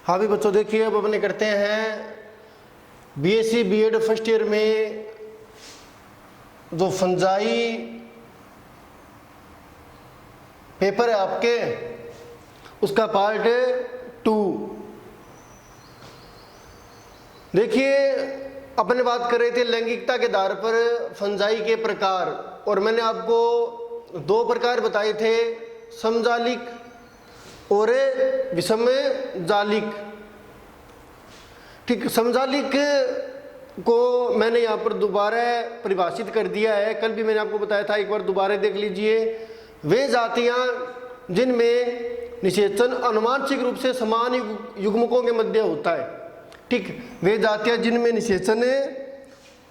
हाँ भी बच्चों देखिए, अब अपने करते हैं बीएससी बीएड फर्स्ट ईयर में जो फंजाई पेपर है आपके, उसका पार्ट 2। देखिए अपने बात कर रहे थे लैंगिकता के आधार पर फंजाई के प्रकार, और मैंने आपको 2 प्रकार बताए थे, समजालिक और विषम जालिक। ठीक, समजालिक को मैंने यहाँ पर दोबारा परिभाषित कर दिया है, कल भी मैंने आपको बताया था, एक बार दोबारा देख लीजिए। वे जातियाँ जिनमें निषेचन अनुवांशिक रूप से समान युग्मकों के मध्य होता है। ठीक, वे जातियाँ जिनमें निषेचन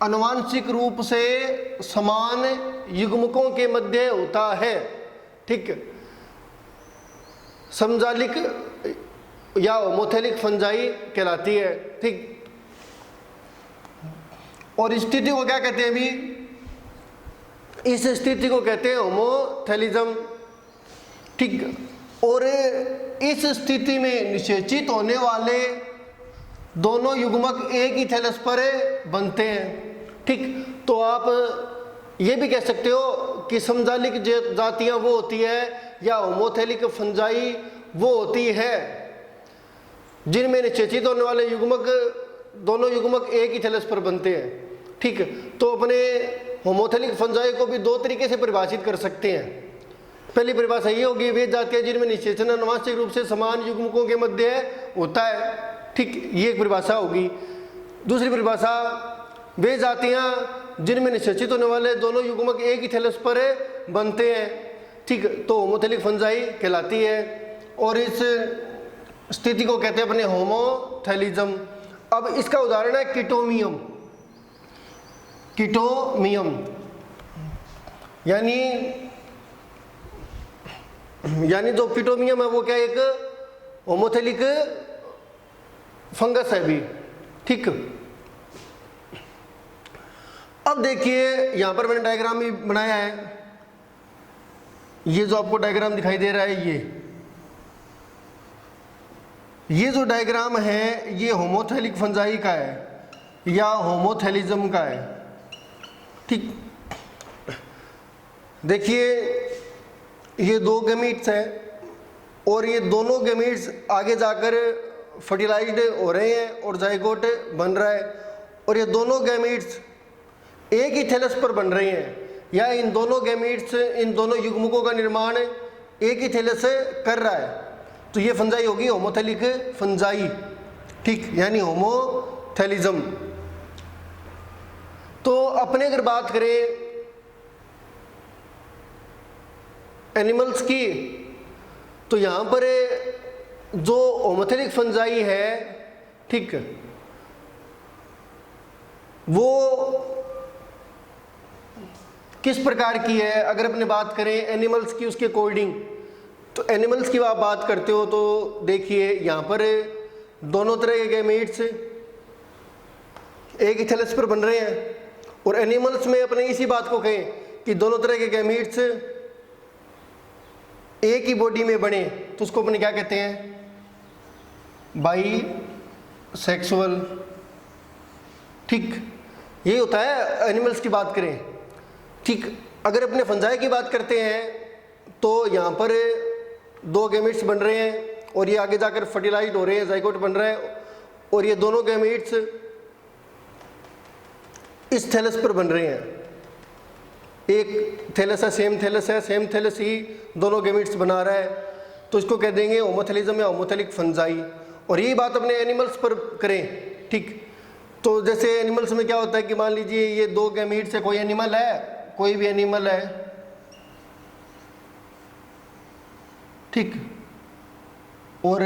अनुवांशिक रूप से समान युग्मकों के मध्य होता है। ठीक, समजालिक या होमोथेलिक फंजाई कहलाती है। ठीक, और इस स्थिति को क्या कहते हैं अभी? इस स्थिति को कहते हैं होमोथेलिज्म। ठीक, और इस स्थिति में निषेचित होने वाले दोनों युग्मक एक ही थैलस पर बनते हैं। ठीक, तो आप ये भी कह सकते हो कि समजालिक जातियां वो होती है या होमोथेलिक फंजाई वो होती है जिनमें निषेचित होने वाले युग्मक दोनों युग्मक एक ही थैलस पर बनते हैं। ठीक, तो अपने होमोथेलिक फंजाई को भी 2 तरीके से परिभाषित कर सकते हैं। पहली परिभाषा ये होगी, वे जातियां जिनमें निषेचन अनुवांशिक रूप से समान युग्मकों के मध्य होता है। ठीक, ये एक परिभाषा होगी। दूसरी परिभाषा, वे जातियां जिनमें निषेचित होने वाले दोनों युग्मक एक ही थैलस पर बनते हैं। ठीक, तो होमोथेलिक फंजाई कहलाती है, और इस स्थिति को कहते हैं अपने होमोथेलिज्म। अब इसका उदाहरण है कीटोमियम। कीटोमियम यानी जो कीटोमियम है वो क्या, एक होमोथेलिक फंगस है भी। ठीक, अब देखिए यहां पर मैंने डायग्राम भी बनाया है। ये जो आपको डायग्राम दिखाई दे रहा है, ये जो डायग्राम है ये होमोथेलिक फंजाई का है या होमोथेलिज्म का है। ठीक, देखिए ये 2 गैमीट्स हैं और ये दोनों गैमीट्स आगे जाकर फर्टिलाइज्ड हो रहे हैं और जाइगोट बन रहा है, और ये दोनों गैमीट्स एक ही थैलस पर बन रहे हैं, या इन दोनों गैमीट्स इन दोनों युग्मकों का निर्माण एक ही थैलस से कर रहा है। तो ये फंजाई होगी होमोथेलिक फंजाई। ठीक, यानी होमोथेलिज्म। तो अपने अगर बात करें एनिमल्स की, तो यहां पर जो होमोथेलिक फंजाई है, ठीक, वो किस प्रकार की है? अगर अपने बात करें एनिमल्स की, उसके अकॉर्डिंग, तो एनिमल्स की आप बात करते हो तो देखिए यहाँ पर दोनों तरह के गैमीट्स एक ही थैलस पर बन रहे हैं, और एनिमल्स में अपने इसी बात को कहें कि दोनों तरह के गैमीट्स एक ही बॉडी में बने तो उसको अपने क्या कहते हैं? By sexual. ठीक, ये होता है एनिमल्स की बात करें। ठीक, अगर अपने फंजाई की बात करते हैं तो यहाँ पर 2 गैमीट्स बन रहे हैं और ये आगे जाकर फर्टिलाइज हो रहे हैं, जाइगोट बन रहा है, और ये दोनों गैमीट्स इस थैलस पर बन रहे हैं। एक थैलस है, सेम थैलस ही दोनों गैमीट्स बना रहा है, तो इसको कह देंगे होमोथेलिज्म या होमोथेलिक फंजाई। और यही बात अपने एनिमल्स पर करें। ठीक, तो जैसे एनिमल्स में क्या होता है कि मान लीजिए ये 2 गैमीट्स है, कोई एनिमल है, कोई भी एनिमल है, ठीक, और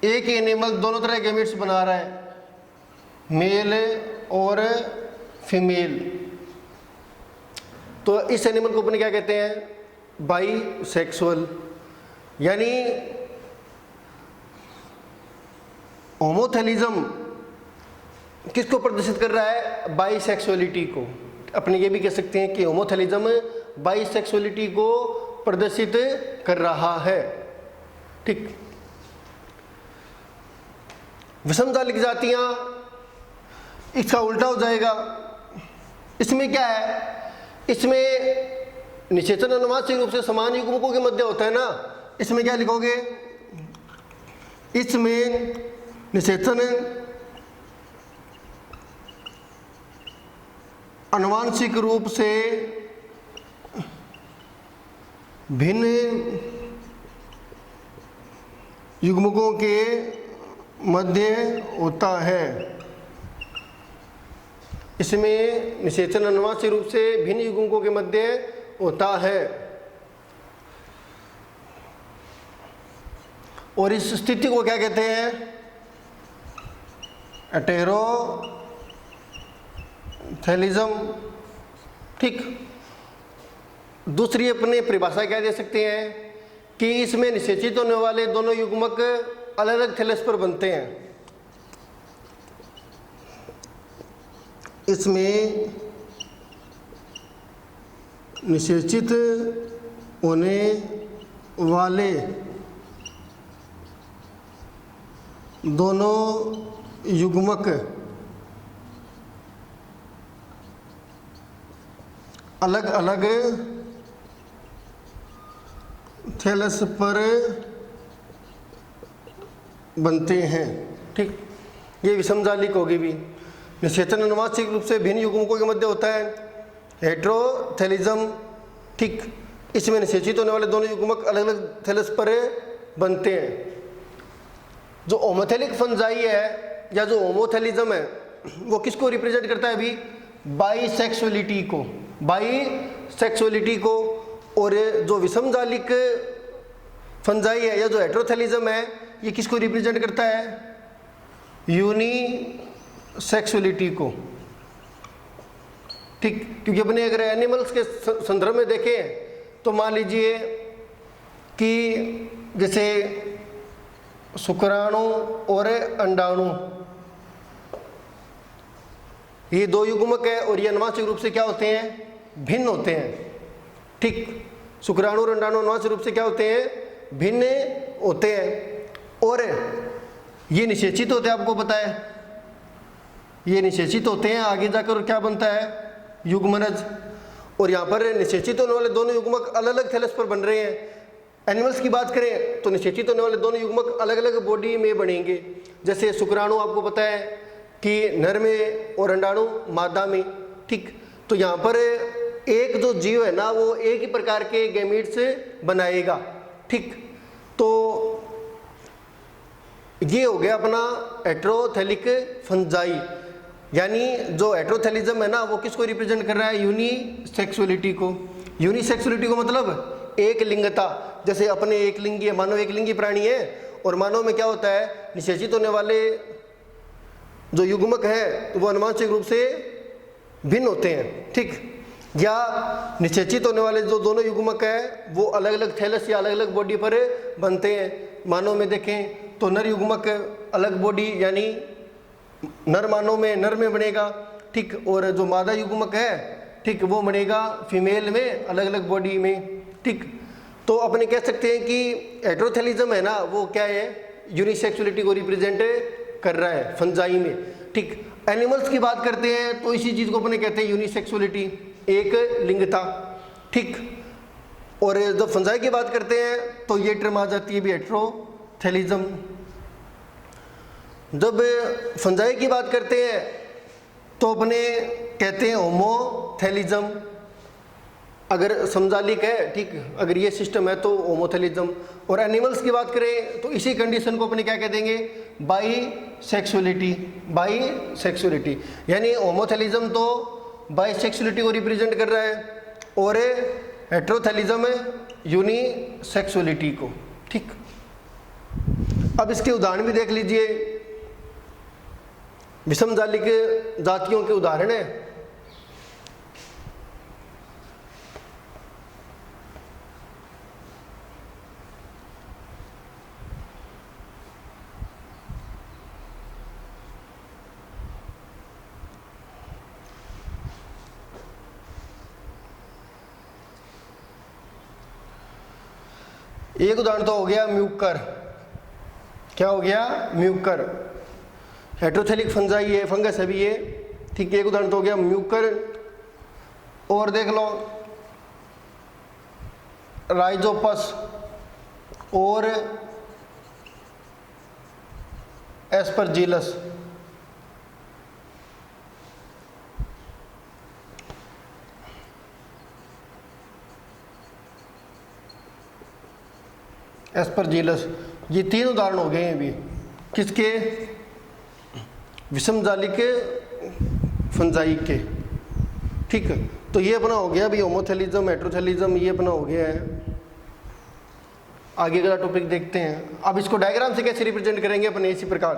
एक ही एनिमल दोनों तरह के गैमीट्स बना रहा है, मेल और फीमेल, तो इस एनिमल को अपने क्या कहते हैं? By sexual. यानी होमोथेलिज्म किसको प्रदर्शित कर रहा है? बाइसेक्सुअलिटी को। अपने ये भी कह सकते हैं कि होमोथेलिज्म बाइसेक्सुअलिटी को प्रदर्शित कर रहा है। ठीक, विषमजालिक जातियां, इसका उल्टा हो जाएगा। इसमें क्या है, इसमें निषेचन अनुवांशिक रूप से समान युग्मकों के मध्य होता है ना, इसमें क्या लिखोगे, इसमें निषेचन अनुवांशिक रूप से भिन्न युग्मकों के मध्य होता है। इसमें निषेचन अनुवांशिक रूप से भिन्न युग्मकों के मध्य होता है। और इस स्थिति को क्या कहते हैं, हेटेरोथैलिज्म। ठीक, दूसरी अपने परिभाषा क्या दे सकते हैं कि इसमें निषेचित होने वाले दोनों युग्मक अलग अलग थैलस पर बनते हैं। इसमें निषेचित होने वाले दोनों युग्मक अलग अलग थैलस पर बनते हैं। ठीक, ये विषमजालिक होगी भी। निषेचन अनुवांशिक रूप से भिन्न युग्मकों के मध्य होता है, हेटेरोथैलिज्म। ठीक, इसमें निषेचित होने वाले दोनों युग्मक अलग अलग थैलस पर बनते हैं। जो होमोथैलिक फंजाई है या जो होमोथैलिज्म है वो किसको रिप्रेजेंट करता है अभी, बाईसेक्सुअलिटी को, बाईसेक्सुअलिटी को। और जो विषमजालिक फंजाई है या जो हेटेरोथैलिज्म है ये किसको रिप्रेजेंट करता है, यूनिसेक्सुअलिटी को। ठीक, क्योंकि अपने अगर एनिमल्स के संदर्भ में देखें तो मान लीजिए कि जैसे शुक्राणु और अंडाणु, ये दो युग्मक है और ये अनुवांशिक रूप से क्या होते हैं, भिन्न होते हैं। ठीक, शुक्राणु और अंडाणु अनुवांशिक रूप से क्या होते हैं, भिन्न होते हैं। और ये निषेचित होते हैं, आपको पता है ये निषेचित होते हैं। आगे जाकर क्या बनता है, युग्मनज। और यहाँ पर निषेचित होने वाले दोनों युग्मक अलग अलग थैलस पर बन रहे हैं। एनिमल्स की बात करें तो निषेचित होने वाले दोनों युग्मक अलग अलग बॉडी में बनेंगे। जैसे शुक्राणु आपको पता है कि नर में और अंडाणु मादा में। ठीक, तो यहाँ पर एक जो जीव है ना वो एक ही प्रकार के गैमीट्स बनाएगा। ठीक, तो ये हो गया अपना हेटेरोथैलिक फंजाई, यानी जो हेटेरोथैलिज्म है ना वो किसको रिप्रेजेंट कर रहा है, यूनिसेक्सुअलिटी को। यूनिसेक्सुअलिटी को मतलब एक लिंगता। जैसे अपने एक लिंगी है, मानव एक लिंगी प्राणी है और मानव में क्या होता है, निषेचित होने वाले जो युग्मक है तो वो अनुवांशिक रूप से भिन्न होते हैं। ठीक, या निषेचित होने वाले जो दोनों युग्मक है वो अलग अलग थैलस या अलग अलग बॉडी पर बनते हैं। मानव में देखें तो नर युग्मक अलग बॉडी, यानी नर मानव में नर में बनेगा। ठीक, और जो मादा युग्मक है ठीक वो बनेगा फीमेल में अलग अलग बॉडी में। ठीक, तो अपने कह सकते हैं कि हेटेरोथैलिज्म है ना वो क्या है, यूनिसेक्सुअलिटी को रिप्रेजेंट कर रहा है फंजाई में। ठीक, एनिमल्स की बात करते हैं तो इसी चीज़ को अपने कहते हैं यूनिसेक्सुअलिटी, एक लिंगता। ठीक, और जब फंजाई की बात करते हैं तो ये टर्म आ जाती है भी हेटेरोथैलिज्म। जब फंजाई की बात करते हैं तो अपने कहते हैं होमोथैलिज्म। अगर समजालिक है, ठीक, अगर ये सिस्टम है तो होमोथैलिज्म। और एनिमल्स की बात करें तो इसी कंडीशन को अपने क्या कह देंगे, बाईसेक्सुअलिटी। बाईसेक्सुअलिटी यानी होमोथैलिज्म तो बाईसेक्सुअलिटी को रिप्रेजेंट कर रहा है और हेटेरोथैलिज्म यूनिसेक्सुअलिटी को। ठीक, अब इसके उदाहरण भी देख लीजिए। विषमजालिक जातियों के उदाहरण है, एक उदाहरण तो हो गया म्यूकर। क्या हो गया, म्यूकर। हेट्रोथेलिक फंजाई है, फंगस है भी ये, ठीक है। एक उदाहरण तो हो गया म्यूकर, और देख लो राइजोपस और एस्परजिलस। एस्परजिलस, ये 3 उदाहरण हो गए हैं अभी किसके, विषमजालिक फंजाई के, ठीक है। तो ये अपना हो गया अभी होमोथेलिज्म, हेट्रोथेलिज्म, ये अपना हो गया है। आगे का टॉपिक देखते हैं। अब इसको डायग्राम से कैसे रिप्रेजेंट करेंगे अपने इसी प्रकार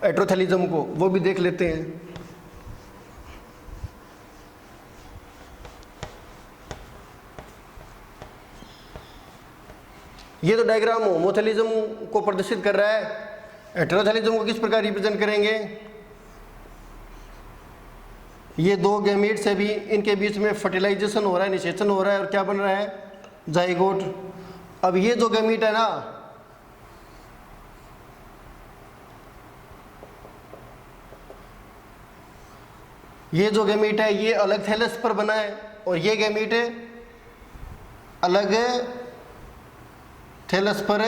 हेट्रोथेलिज्म को, वो भी देख लेते हैं। ये तो डायग्राम होमोथेलिज्म को प्रदर्शित कर रहा है। हेट्रोथेलिज्म को किस प्रकार रिप्रेजेंट करेंगे, ये 2 गैमीट्स है भी, इनके बीच में फर्टिलाइजेशन हो रहा है, निषेचन हो रहा है, और क्या बन रहा है, जाइगोट। अब ये जो गैमीट है ना, ये जो गैमीट है ये अलग थैलस पर बना है, और ये गैमीट अलग थैलस पर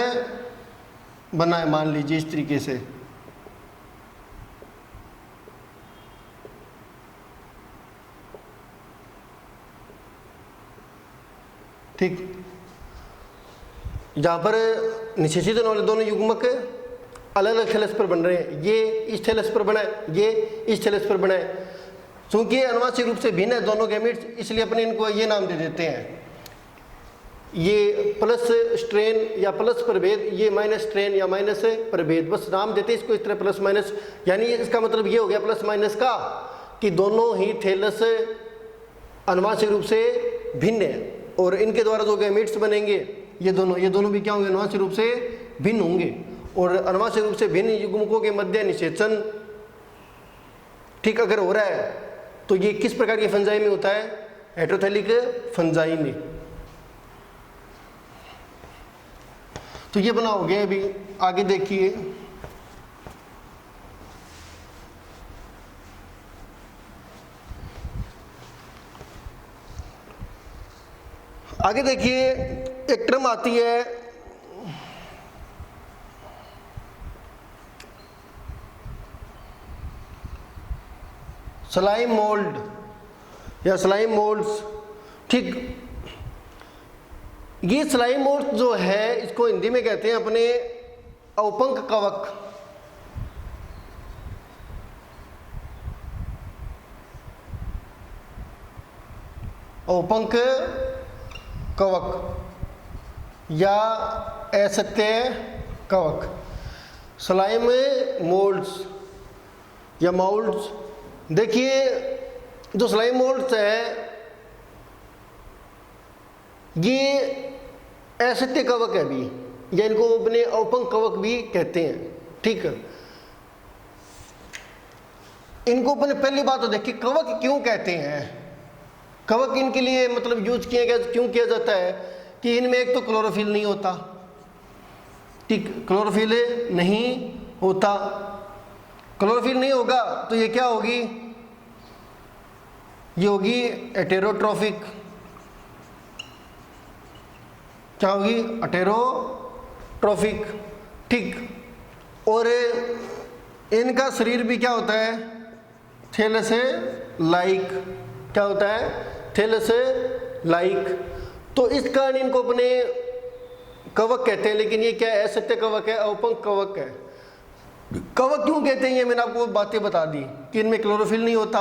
बना है, मान लीजिए इस तरीके से। ठीक, जहाँ पर निषेचित होने वाले दोनों युग्मक अलग अलग थैलस पर बन रहे हैं। ये इस थैलस पर बना है, ये इस थैलस पर बना है। चूंकि अनुवांशिक रूप से भिन्न है दोनों गैमीट्स, इसलिए अपने इनको ये नाम दे देते हैं, ये प्लस स्ट्रेन या प्लस प्रभेद, ये माइनस स्ट्रेन या माइनस प्रभेद, बस नाम देते हैं इसको इस तरह प्लस माइनस। यानी इसका मतलब ये हो गया प्लस माइनस का कि दोनों ही थैलस अनुवांशिक रूप से भिन्न है, और इनके द्वारा जो गैमीट्स बनेंगे ये दोनों भी क्या होंगे, अनुवांशिक रूप से भिन्न होंगे। और अनुवांशिक रूप से भिन्न युग्मकों के मध्य निषेचन, ठीक, अगर हो रहा है तो ये किस प्रकार की फंजाई में होता है, हेट्रोथेलिक फंजाई में। तो ये बना हो गया। अभी आगे देखिए, आगे देखिए एक टर्म आती है स्लाइम मोल्ड या स्लाइम मोल्ड्स, ठीक। ये स्लाइम मोल्ड जो है इसको हिंदी में कहते हैं अपने औपंक कवक। औपंक कवक या असत्य कवक, स्लाइम मोल्ड्स या माउल्ड्स। देखिए जो स्लाइम मोल्ड्स है ये असत्य कवक है भी, या इनको अपने औपंक कवक भी कहते हैं, ठीक है। इनको अपने पहली बात तो देखिए कवक क्यों कहते हैं। कवक इनके लिए मतलब यूज क्यों किया जाता है कि इनमें एक तो क्लोरोफिल नहीं होता, ठीक, क्लोरोफिल नहीं होता। क्लोरोफिल नहीं होगा तो ये क्या होगी, ये होगी हेटेरोट्रोफिक। क्या होगी, हेटेरोट्रोफिक, ठीक। और इनका शरीर भी क्या होता है, थैलस लाइक। क्या होता है, थैलस लाइक। तो इस कारण इनको अपने कवक कहते हैं। लेकिन ये क्या है, असत्य कवक है, औपंक कवक है। कवक क्यों कहते हैं ये मैंने आपको बातें बता दी कि इनमें क्लोरोफिल नहीं होता,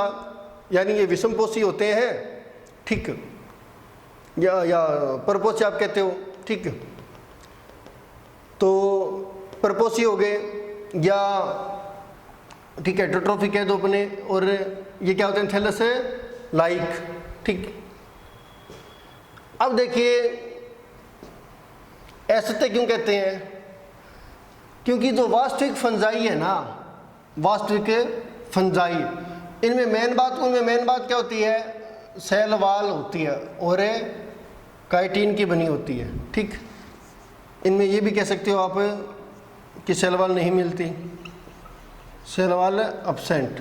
यानी ये विषमपोषी होते हैं, ठीक, या परपोषी आप कहते हो, ठीक। तो परपोषी हो गए या ठीक है, हेटेरोट्रोफिक है दो अपने, और ये क्या होते हैं, थैलस लाइक, ठीक। अब देखिए असत्य क्यों कहते हैं, क्योंकि जो वास्तविक फंजाई है ना, वास्तविक फंजाई, उनमें मेन बात क्या होती है, सेल वाल होती है और काइटिन की बनी होती है, ठीक। इनमें ये भी कह सकते हो आप कि सेल वाल नहीं मिलती, सेल वॉल एब्सेंट।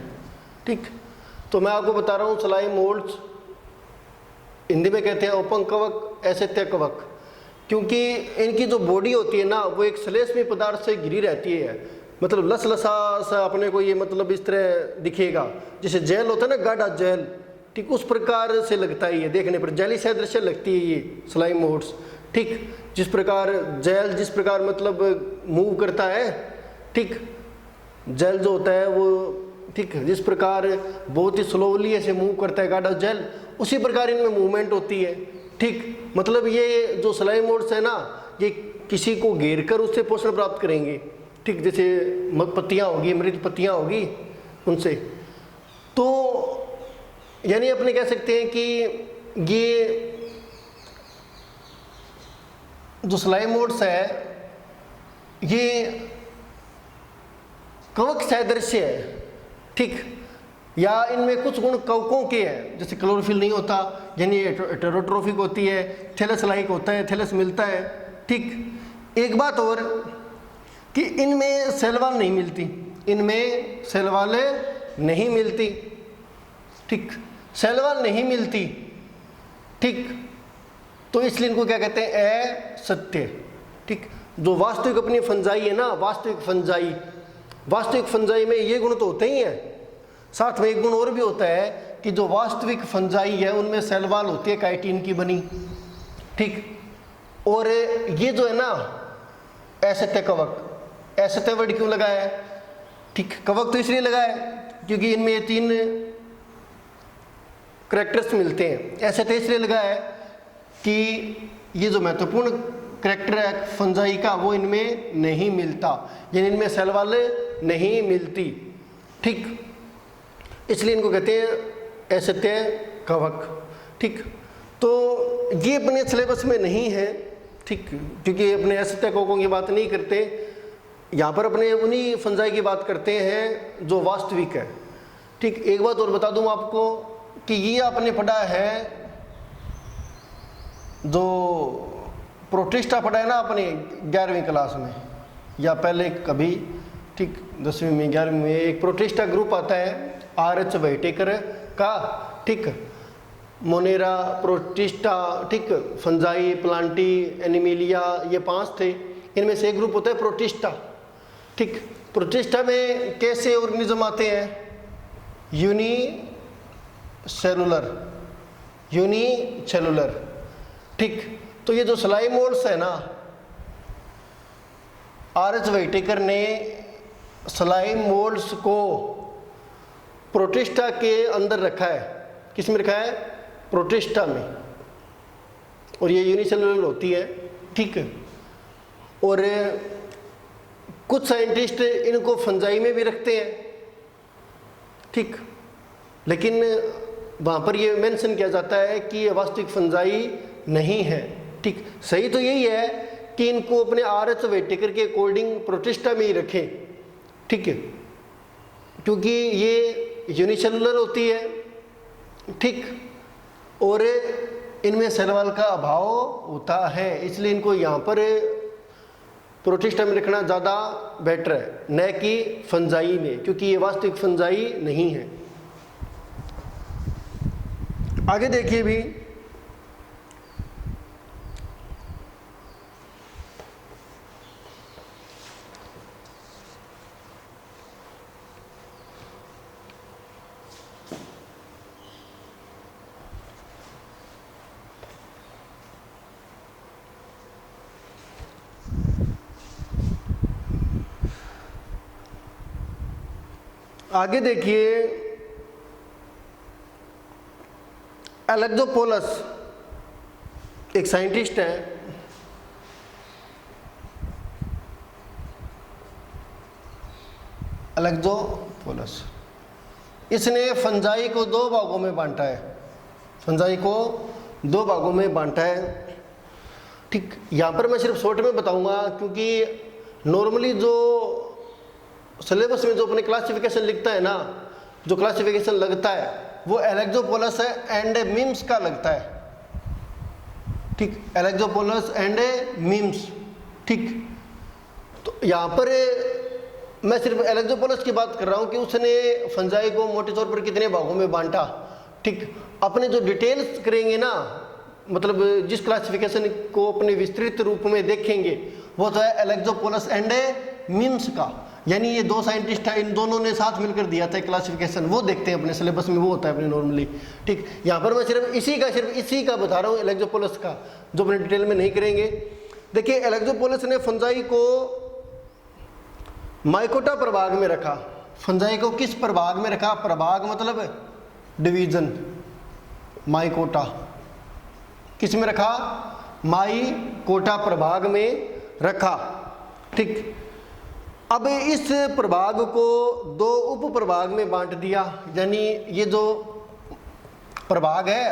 ठीक, तो मैं आपको बता रहा हूँ स्लाइम मोल्ड्स हिंदी में कहते हैं ओपन कवक, असत्य कवक, क्योंकि इनकी जो बॉडी होती है ना वो एक श्लेष्मी पदार्थ से घिरी रहती है, मतलब लसलसा सा अपने को ये मतलब इस तरह दिखेगा, जैसे जेल होता है ना गाढ़ा जेल, ठीक उस प्रकार से लगता है ये देखने पर, जेली सदृश लगती है ये स्लाइम मोल्ड्स। ठीक, जिस प्रकार जेल जिस प्रकार मतलब मूव करता है, ठीक जेल जो होता है वो, ठीक जिस प्रकार बहुत ही स्लोली ऐसे मूव करता है गाढ़ा जेल, उसी प्रकार इनमें मूवमेंट होती है। ठीक, मतलब ये जो स्लाइम मोल्ड्स है ना ये किसी को घेर कर उससे पोषण प्राप्त करेंगे। ठीक, जैसे पत्तियाँ होगी, मृत पत्तियाँ होगी उनसे, तो यानी अपने कह सकते हैं कि ये जो स्लाइम मोल्ड्स है ये कवक सदृश्य है। ठीक, या इनमें कुछ गुण कवकों के हैं, जैसे क्लोरोफिल नहीं होता, यानी हेटेरोट्रोफिक होती है, थैलस लाइक होता है, थैलस मिलता है। ठीक, एक बात और कि इनमें सेल वॉल नहीं मिलती, इनमें सेल वॉल नहीं मिलती। ठीक, सेल वॉल नहीं मिलती। ठीक, तो इसलिए इनको क्या कहते हैं, असत्य। ठीक, जो वास्तविक अपनी फंजाई है ना, वास्तविक फंजाई में ये गुण तो होते ही हैं, साथ में एक गुण और भी होता है कि जो वास्तविक फंजाई है उनमें सेल वॉल होती है काइटिन की बनी। ठीक, और ये जो है ना असत्य कवक, असत्य वर्ड क्यों लगा है, ठीक कवक तो इसलिए लगा है क्योंकि इनमें ये 3 करैक्टर्स मिलते हैं। असत्य इसलिए लगा है कि ये जो महत्वपूर्ण करैक्टर है फंजाई का वो इनमें नहीं मिलता, यानी इनमें सेल वॉल नहीं मिलती। ठीक, इसलिए इनको कहते हैं असत्य कवक। ठीक, तो ये अपने सिलेबस में नहीं है। ठीक, क्योंकि अपने असत्य कवकों की बात नहीं करते, यहाँ पर अपने उन्हीं फंजाई की बात करते हैं जो वास्तविक है। ठीक, एक बात और बता दूँ आपको कि ये आपने पढ़ा है जो प्रोटिस्टा पढ़ा है ना अपने 11वीं क्लास में या पहले कभी, ठीक 10वीं में 11वीं में, एक प्रोटिस्टा ग्रुप आता है RH व्हाइटेकर का। ठीक, मोनेरा, प्रोटिस्टा, ठीक फंजाई, प्लांटी, एनिमिलिया, ये 5 थे, इनमें से एक ग्रुप होता है प्रोटिस्टा। ठीक, प्रोटिस्टा में कैसे ऑर्गेनिज्म आते हैं, यूनिसेलुलर। ठीक, तो ये जो स्लाइम मोल्ड्स है ना, RH व्हाइटेकर ने स्लाइम मोल्ड्स को प्रोटिस्टा के अंदर रखा है। किस में रखा है, प्रोटिस्टा में, और ये यूनिसेलुलर होती है। ठीक, और कुछ साइंटिस्ट इनको फंजाई में भी रखते हैं। ठीक, लेकिन वहाँ पर ये मेंशन किया जाता है कि ये वास्तविक फंजाई नहीं है। ठीक, सही तो यही है कि इनको अपने RH व्हाइटेकर के अकॉर्डिंग प्रोटिस्टा में ही रखें। ठीक है, क्योंकि ये यूनिसेलुलर होती है। ठीक, और इनमें सेल वॉल का अभाव होता है, इसलिए इनको यहाँ पर प्रोटिस्टा में रखना ज़्यादा बेटर है, न कि फंजाई में, क्योंकि ये वास्तविक फंजाई नहीं है। आगे देखिए भी, आगे देखिए एलेक्सोपोलस एक साइंटिस्ट है। एलेक्सोपोलस, इसने फंजाई को 2 भागों में बांटा है, फंजाई को 2 भागों में बांटा है। ठीक, यहाँ पर मैं सिर्फ शॉर्ट में बताऊंगा, क्योंकि नॉर्मली जो सिलेबस में जो अपने क्लासिफिकेशन लिखता है ना, जो क्लासिफिकेशन लगता है वो एलेक्सोपोलस एंड मीम्स का लगता है। ठीक, एलेक्सोपोलस एंड मीम्स। ठीक, तो यहाँ पर मैं सिर्फ एलेक्सोपोलस की बात कर रहा हूँ कि उसने फंजाई को मोटे तौर पर कितने भागों में बांटा। ठीक, अपने जो डिटेल्स करेंगे ना, मतलब जिस क्लासिफिकेशन को अपने विस्तृत रूप में देखेंगे वो तो है एलेक्सोपोलस एंड मिम्स का, यानी ये दो साइंटिस्ट हैं, इन दोनों ने साथ मिलकर दिया था क्लासिफिकेशन, वो देखते हैं अपने सिलेबस में, वो होता है अपने नॉर्मली। ठीक, यहाँ पर मैं सिर्फ इसी का बता रहा हूँ एलेक्सोपोलस का, जो अपने डिटेल में नहीं करेंगे। देखिए एलेक्सोपोलस ने फंजाई को माइकोटा प्रभाग में रखा। फंजाई को किस प्रभाग में रखा? प्रभाग मतलब डिवीजन, माइकोटा किस में रखा? माइकोटा प्रभाग में रखा। ठीक, अब इस प्रभाग को दो उप प्रभाग में बांट दिया, यानी ये जो प्रभाग है,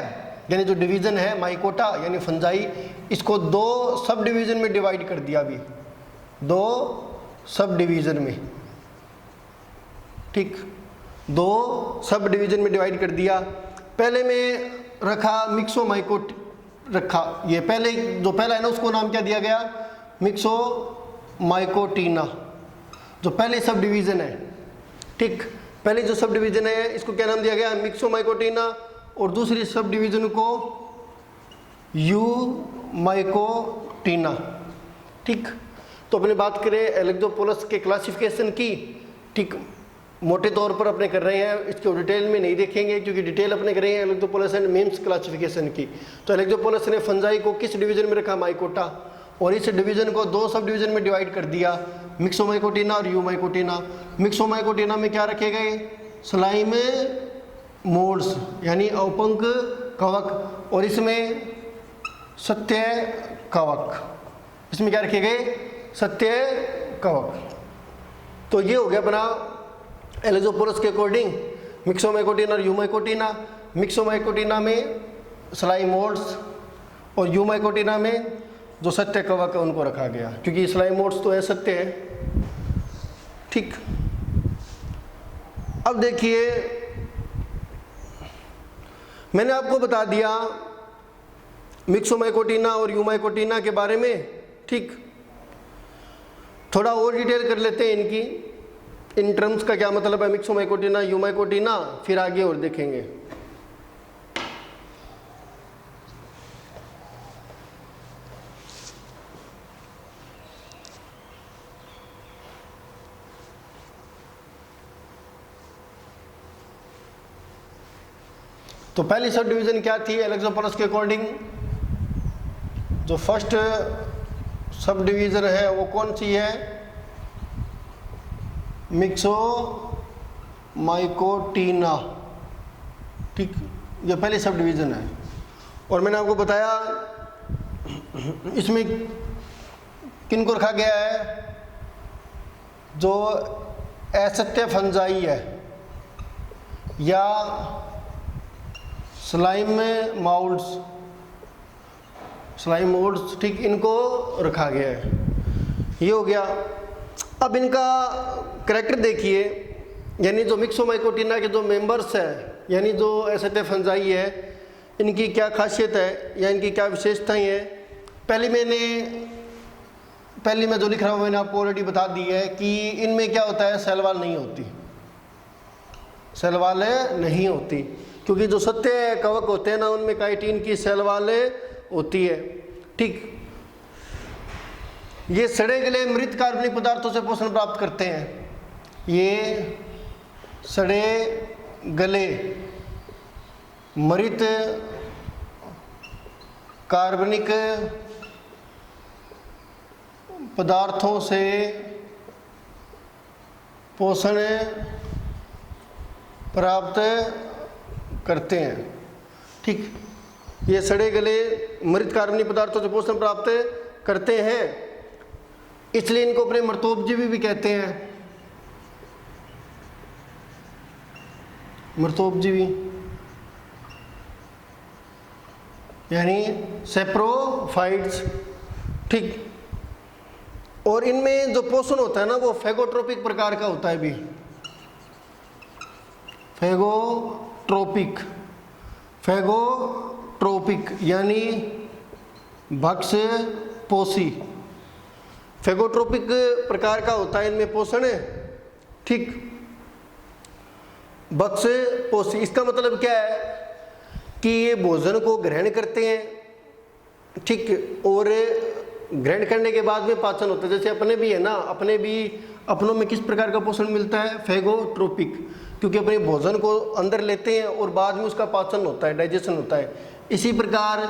यानी जो डिवीजन है माइकोटा यानी फंजाई, इसको दो सब डिवीजन में डिवाइड कर दिया। अभी दो सब डिवीजन में, ठीक, दो सब डिवीजन में डिवाइड कर दिया। पहले में रखा मिक्सोमाइकोट रखा, ये पहले जो पहला है ना उसको नाम क्या दिया गया? मिक्सोमाइकोटिना, जो पहले सब डिवीजन है। ठीक, पहले जो सब डिवीजन है इसको क्या नाम दिया गया? मिक्सोमाइकोटिना, और दूसरी सब डिवीजन को यूमाइकोटिना। ठीक, तो अपने बात करें एलेक्सोपोलस के क्लासिफिकेशन की, ठीक, मोटे तौर पर अपने कर रहे हैं, इसको डिटेल में नहीं देखेंगे क्योंकि डिटेल अपने कर रहे हैं एलेक्सोपोलस एंड मिम्स क्लासिफिकेशन की। तो एलेक्सोपोलस ने फंजाई को किस डिवीजन में रखा? माइकोटा, और इस डिवीजन को दो सब डिवीजन में डिवाइड कर दिया, मिक्सोमाइकोटिना और यूमाइकोटिना। मिक्सोमाइकोटिना में क्या रखे गए? स्लाइम मोड्स यानी औपंक कवक, और इसमें सत्य कवक, इसमें क्या रखे गए? सत्य कवक। तो ये हो गया अपना एलेक्सोपोलस के अकॉर्डिंग मिक्सोमाइकोटिना और यूमाइकोटिना। मिक्सोमाइकोटिना में स्लाइम मोड्स और यूमाइकोटिना में जो सत्य कवक है उनको रखा गया, क्योंकि स्लाइम मोड्स तो है सत्य है। ठीक, अब देखिए मैंने आपको बता दिया मिक्सोमाइकोटिना और यूमाइकोटिना के बारे में। ठीक, थोड़ा और डिटेल कर लेते हैं इनकी, इन टर्म्स का क्या मतलब है मिक्सोमाइकोटिना यूमाइकोटिना, फिर आगे और देखेंगे। तो पहली सब डिवीजन क्या थी एलेक्सोपोलस के अकॉर्डिंग? जो फर्स्ट सब डिवीजन है वो कौन सी है? मिक्सोमाइकोटिना। ठीक, ये पहली सब डिवीजन है, और मैंने आपको बताया इसमें किन को रखा गया है? जो असत्य फंजाई है या स्लाइम मोड्स, ठीक, इनको रखा गया है। ये हो गया। अब इनका करैक्टर देखिए, यानी जो मिक्सोमाइकोटिना के जो मेंबर्स हैं, यानी जो असत्य फंजाई है, इनकी क्या खासियत है या इनकी क्या विशेषताएं हैं? पहली में जो लिख रहा हूँ मैंने आपको ऑलरेडी बता दी है कि इनमें क्या होता है? सेल वॉल नहीं होती, सेल वॉल नहीं होती, क्योंकि जो सत्य कवक होते हैं ना उनमें काइटिन की सेल वॉल होती है। ठीक, ये सड़े गले मृत कार्बनिक पदार्थों से पोषण प्राप्त करते हैं। ये सड़े गले मृत कार्बनिक पदार्थों से पोषण प्राप्त करते हैं। ठीक, ये सड़े गले मृत कार्बनिक पदार्थों से पोषण प्राप्त करते हैं, इसलिए इनको अपने मृतोपजीवी भी कहते हैं। मृतोपजीवी यानी सेप्रोफाइट्स। ठीक, और इनमें जो पोषण होता है ना वो फेगोट्रोपिक प्रकार का होता है भी, फेगोट्रोपिक यानी भक्ष पोषी, फेगोट्रोपिक प्रकार का होता है इनमें पोषण। ठीक। बक्स पोषी, इसका मतलब क्या है कि ये भोजन को ग्रहण करते हैं, ठीक, और ग्रहण करने के बाद में पाचन होता है। जैसे अपने भी है ना, अपनों में किस प्रकार का पोषण मिलता है, फैगोट्रोपिक, क्योंकि अपने भोजन को अंदर लेते हैं और बाद में उसका पाचन होता है, डाइजेशन होता है। इसी प्रकार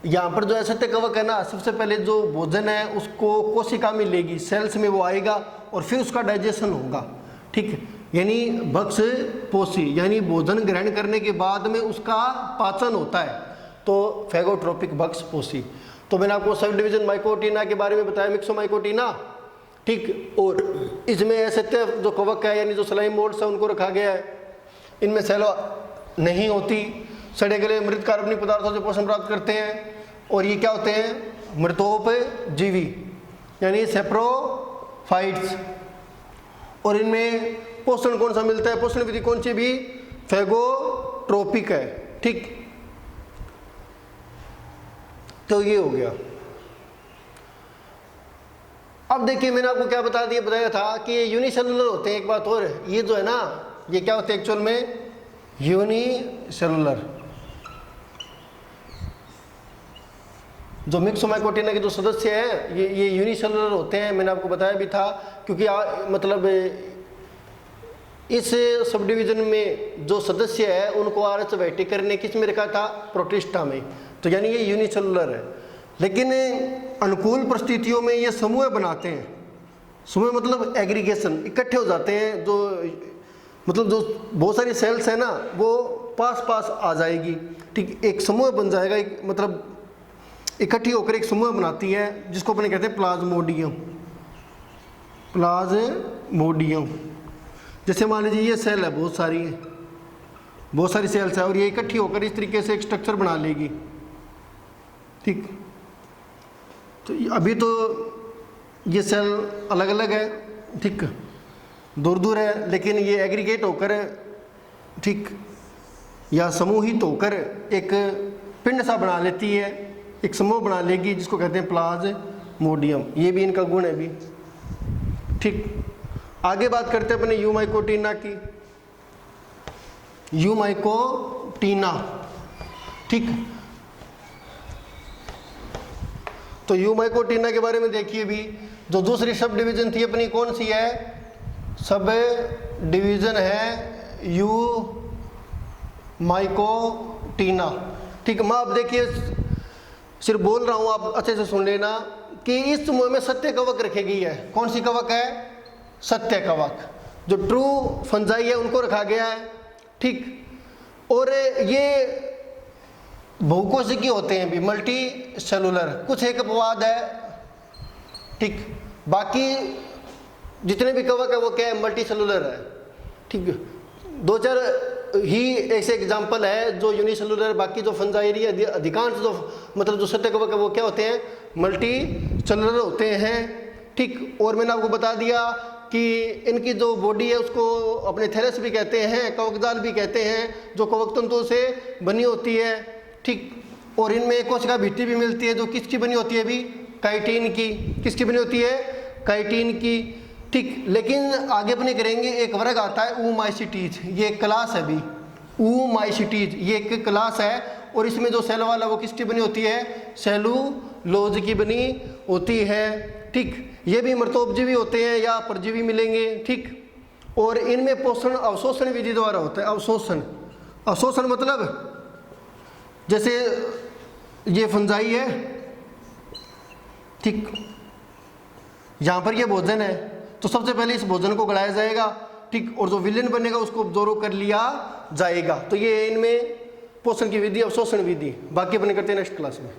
यहाँ पर जो सत्य कवक है ना, सबसे पहले जो भोजन है उसको कोशिका में लेगी, सेल्स में वो आएगा और फिर उसका डाइजेशन होगा, ठीक। यानी भक्ष पोषी यानी भोजन ग्रहण करने के बाद में उसका पाचन होता है, तो फैगोट्रोपिक भक्ष पोषी। तो मैंने आपको सब डिवीजन माइकोटिना के बारे में बताया, मिक्सोमाइकोटिना, ठीक। और इसमें असत्य जो कवक है यानी जो स्लाइम मोल्ड्स है उनको रखा गया है। इनमें सेल नहीं होती, सड़े गले मृत कार्बनिक पदार्थों से पोषण प्राप्त करते हैं। और ये क्या होते हैं, मृतोपजीवी यानी सेप्रोफाइट्स। और इनमें पोषण कौन सा मिलता है, पोषण विधि कौन सी भी, फैगोट्रोपिक है, ठीक। तो ये हो गया। अब देखिए मैंने आपको क्या बताया था कि ये यूनिसेलुलर होते हैं। एक बात और, ये जो है ना, ये क्या होते हैं एक्चुअल में, यूनिसेलुलर। जो मिक्सोमाइकोटिना के जो सदस्य हैं ये यूनिसेलुलर होते हैं। मैंने आपको बताया भी था, क्योंकि मतलब इस सब डिवीजन में जो सदस्य है उनको आरएच वेटिकर ने किस में रखा था, प्रोटिस्टा में। तो यानी ये यूनिसेलुलर है। लेकिन अनुकूल परिस्थितियों में ये समूह बनाते हैं। समूह मतलब एग्रीगेशन, इकट्ठे हो जाते हैं। जो मतलब जो बहुत सारी सेल्स है ना वो पास पास आ जाएगी, ठीक, एक समूह बन जाएगा, मतलब इकट्ठी होकर एक समूह बनाती है, जिसको अपने कहते हैं प्लाज्मोडियम। प्लाज्मोडियम जैसे मान लीजिए ये सेल है, बहुत सारी सेल्स है और ये इकट्ठी होकर इस तरीके से एक स्ट्रक्चर बना लेगी, ठीक। तो अभी तो ये सेल अलग अलग है, ठीक, दूर दूर है, लेकिन ये एग्रीगेट होकर, ठीक, या समूहित होकर एक पिंड सा बना लेती है, एक समूह बना लेगी, जिसको कहते हैं प्लाज्मोडियम। ये भी इनका गुण है भी, ठीक। आगे बात करते हैं अपने यूमाइकोटिना की। यूमाइकोटिना, ठीक। तो यूमाइकोटिना के बारे में देखिए भी, जो दूसरी सब डिवीजन थी अपनी कौन सी है, सब डिवीजन है यूमाइकोटिना, ठीक। मैं अब देखिए सिर्फ बोल रहा हूँ, आप अच्छे से सुन लेना कि इस समूह में सत्य कवक रखी गई है। कौन सी कवक है, सत्य कवक। जो ट्रू फंजाई है उनको रखा गया है, ठीक। और ये बहुकोशिकीय होते हैं भी, मल्टी सेलुलर। कुछ एक अपवाद है, ठीक, बाकी जितने भी कवक है वो क्या है, मल्टी सेलुलर है, ठीक। दो चार ही ऐसे एग्जाम्पल है जो यूनिसेलुलर, बाकी जो फंजाई अधिकांश जो मतलब जो सत्य कवक है वो क्या होते हैं, मल्टी सेलुलर होते हैं, ठीक। और मैंने आपको बता दिया कि इनकी जो बॉडी है उसको अपने थैलस भी कहते हैं, कवकजाल भी कहते हैं, जो कवक तंतुओं से बनी होती है, ठीक। और इनमें कोशिका भित्ति भी मिलती है, जो किसकी बनी होती है भी, काइटिन की। किसकी बनी होती है, काइटिन की, ठीक। लेकिन आगे अपने करेंगे एक वर्ग आता है ऊमाइसिटीज, ये एक क्लास है भी, ऊमाइसिटीज ये एक क्लास है। और इसमें जो सेल वाला वो किसकी बनी होती है, सेलुलोज की बनी होती है, ठीक। ये भी मृतोपजीवी होते हैं या परजीवी मिलेंगे, ठीक। और इनमें पोषण अवशोषण विधि द्वारा होता है। अवशोषण मतलब जैसे ये फंजाई है, ठीक, यहाँ पर ये भोजन है, तो सबसे पहले इस भोजन को गलाया जाएगा, ठीक, और जो विलेन बनेगा उसको अब्जॉर्ब कर लिया जाएगा। तो ये इनमें पोषण की विधि, अवशोषण विधि। बाकी अपने करते हैं नेक्स्ट क्लास में।